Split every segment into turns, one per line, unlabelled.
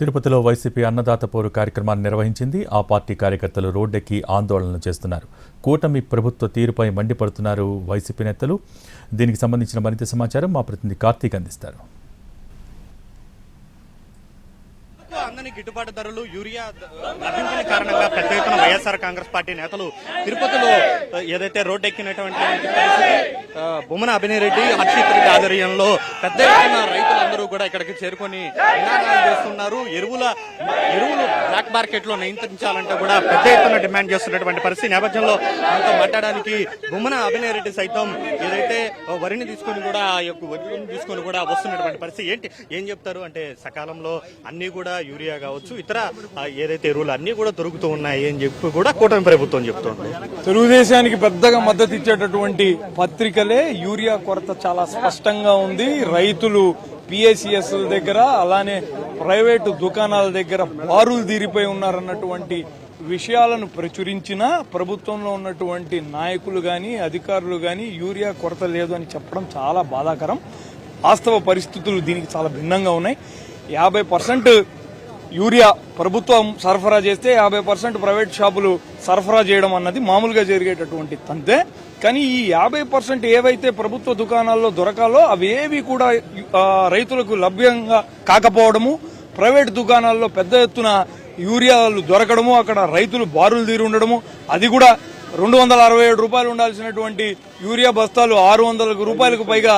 తిరుపతిలో వైసీపీ అన్నదాత పోరు కార్యక్రమాన్ని నిర్వహించింది. ఆ పార్టీ కార్యకర్తలు రోడ్డెక్కి ఆందోళనలు చేస్తున్నారు. కూటమి ప్రభుత్వ తీరుపై మండిపడుతున్నారు వైసీపీ నేతలు. దీనికి సంబంధించిన మరింత సమాచారం మా ప్రతినిధి కార్తీక్ అందిస్తారు.
అందని గిట్టుబాటు ధరలు యూరియా లభించిన కారణంగా పెద్ద ఎత్తున వైఎస్ఆర్ కాంగ్రెస్ పార్టీ నేతలు తిరుపతిలో ఏదైతే రోడ్డు ఎక్కినటువంటి బొమ్మన అభినయ్ రెడ్డి, హర్షిత్ రెడ్డి ఆధ్వర్యంలో పెద్ద ఎత్తున రైతులందరూ కూడా ఇక్కడికి చేరుకొని నినాదాలు చేస్తున్నారు. ఎరువులు బ్లాక్ మార్కెట్ లో నియంత్రించాలంటే కూడా పెద్ద ఎత్తున డిమాండ్ చేస్తున్నటువంటి పరిస్థితి నేపథ్యంలో మనతో మాట్లాడడానికి బొమ్మన అభినయ్ రెడ్డి సైతం ఏదైతే వరిని తీసుకొని కూడా వస్తున్నటువంటి పరిస్థితి ఏం చెప్తారు అంటే, సకాలంలో అన్ని కూడా యూరియా కావచ్చు, ఇతర ఏదైతే ఎరువులు అన్ని కూడా దొరుకుతూ ఉన్నాయి అని చెప్పి కూడా కూటమి ప్రభుత్వం చెప్తోంది.
తెలుగుదేశానికి పెద్దగా మద్దతు ఇచ్చేటటువంటి పత్రికలే యూరియా కొరత చాలా స్పష్టంగా ఉంది. రైతులు పిఎస్సిఎస్ దగ్గర, అలానే ప్రైవేటు దుకాణాల దగ్గర బారులు తీరిపోయి ఉన్నారన్నటువంటి విషయాలను ప్రచురించిన ప్రభుత్వంలో ఉన్నటువంటి నాయకులు గాని అధికారులు గాని యూరియా కొరత లేదు అని చెప్పడం చాలా బాధాకరం. వాస్తవ పరిస్థితులు దీనికి చాలా భిన్నంగా ఉన్నాయి. 50% యూరియా ప్రభుత్వం సరఫరా చేస్తే 50% ప్రైవేట్ షాపులు సరఫరా చేయడం అన్నది మామూలుగా జరిగేటటువంటి తంతే. కానీ ఈ 50% ఏవైతే ప్రభుత్వ దుకాణాల్లో దొరకాలో అవేవి కూడా రైతులకు లభ్యంగా కాకపోవడము, ప్రైవేట్ దుకాణాల్లో పెద్ద ఎత్తున యూరియాలు దొరకడము, అక్కడ రైతులు బారులు తీరి ఉండడము, అది కూడా 267 రూపాయలు ఉండాల్సినటువంటి యూరియా బస్తాలు 600 రూపాయలకు పైగా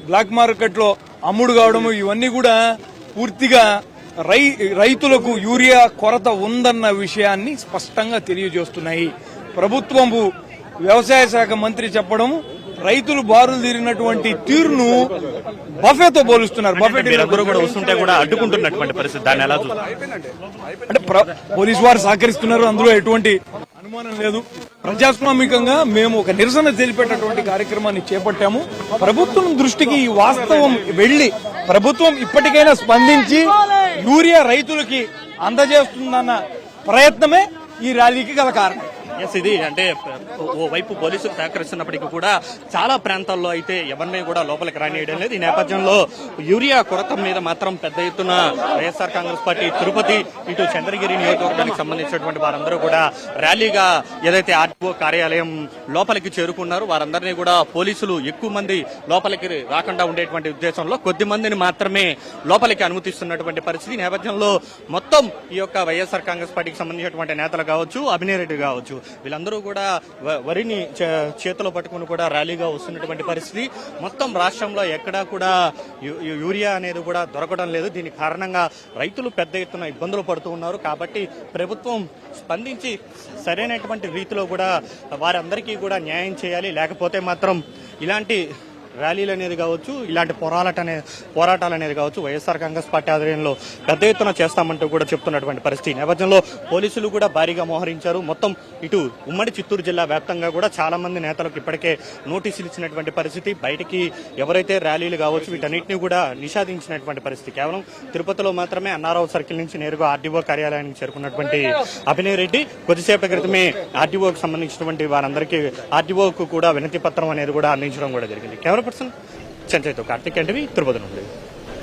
బ్లాక్ మార్కెట్ లో అమ్ముడు కావడము, ఇవన్నీ కూడా పూర్తిగా రైతులకు యూరియా కొరత ఉందన్న విషయాన్ని స్పష్టంగా తెలియజేస్తున్నాయి. ప్రభుత్వము వ్యవసాయ శాఖ మంత్రి చెప్పడం, రైతులు బారులు తీరినటువంటి తీరును బఫేతో పోలుస్తున్నారు.
అడ్డుకుంటున్నటువంటి పరిస్థితి, దాన్ని ఎలా
అంటే పోలీసు వారు సహకరిస్తున్నారు, అందులో ఎటువంటి అనుమానం లేదు. ప్రజాస్వామికంగా మేము ఒక నిరసన తెలిపేటటువంటి కార్యక్రమాన్ని చేపట్టాము. ప్రభుత్వం దృష్టికి ఈ వాస్తవం వెళ్లి ప్రభుత్వం ఇప్పటికైనా స్పందించి యూరియా రైతులకి అందజేస్తుందన్న ప్రయత్నమే ఈ ర్యాలీకి గల కారణం.
ఇది అంటే ఓవైపు పోలీసులు సహకరిస్తున్నప్పటికీ కూడా చాలా ప్రాంతాల్లో అయితే ఎవరిని కూడా లోపలికి రానియడం లేదు. ఈ నేపథ్యంలో యూరియా కొరత మీద మాత్రం పెద్ద ఎత్తున వైఎస్ఆర్ కాంగ్రెస్ పార్టీ తిరుపతి, ఇటు చంద్రగిరి నియోజకవర్గానికి సంబంధించినటువంటి వారందరూ కూడా ర్యాలీగా ఏదైతే ఆర్టీఓ కార్యాలయం లోపలికి చేరుకున్నారు, వారందరినీ కూడా పోలీసులు ఎక్కువ మంది లోపలికి రాకుండా ఉండేటువంటి ఉద్దేశంలో కొద్ది మందిని మాత్రమే లోపలికి అనుమతిస్తున్నటువంటి పరిస్థితి. నేపథ్యంలో మొత్తం ఈ యొక్క వైఎస్ఆర్ కాంగ్రెస్ పార్టీకి సంబంధించినటువంటి నేతలు కావచ్చు, అభినయ్ రెడ్డి కావచ్చు, వీళ్ళందరూ కూడా వరిని చేతిలో పట్టుకుని కూడా ర్యాలీగా వస్తున్నటువంటి పరిస్థితి. మొత్తం రాష్ట్రంలో ఎక్కడా కూడా యూరియా అనేది కూడా దొరకడం లేదు. దీనికి కారణంగా రైతులు పెద్ద ఎత్తున ఇబ్బందులు పడుతూ ఉన్నారు. కాబట్టి ప్రభుత్వం స్పందించి సరైనటువంటి రీతిలో కూడా వారందరికీ కూడా న్యాయం చేయాలి. లేకపోతే మాత్రం ఇలాంటి ర్యాలీలు అనేది కావచ్చు, ఇలాంటి పోరాటాలు అనేది కావచ్చు వైఎస్ఆర్ కాంగ్రెస్ పార్టీ ఆధ్వర్యంలో పెద్ద ఎత్తున చేస్తామంటూ కూడా చెప్తున్నటువంటి పరిస్థితి. నేపథ్యంలో పోలీసులు కూడా భారీగా మోహరించారు. మొత్తం ఇటు ఉమ్మడి చిత్తూరు జిల్లా వ్యాప్తంగా కూడా చాలా మంది నేతలకు ఇప్పటికే నోటీసులు ఇచ్చినటువంటి పరిస్థితి. బయటికి ఎవరైతే ర్యాలీలు కావచ్చు వీటన్నిటిని కూడా నిషేధించినటువంటి పరిస్థితి. కేవలం తిరుపతిలో మాత్రమే అన్నారావు సర్కిల్ నుంచి నేరుగా ఆర్డీఓ కార్యాలయానికి చేరుకున్నటువంటి అభినయ్ రెడ్డి కొద్దిసేపటి క్రితమే ఆర్డీఓకి సంబంధించినటువంటి వారందరికీ ఆర్డీఓకు కూడా వినతి పత్రం అనేది కూడా అందించడం కూడా జరిగింది. కెమెరా పర్సన్ చెంచయ్తో కార్తీక్ ఎన్టీవీ, తిరుపతి నుండి.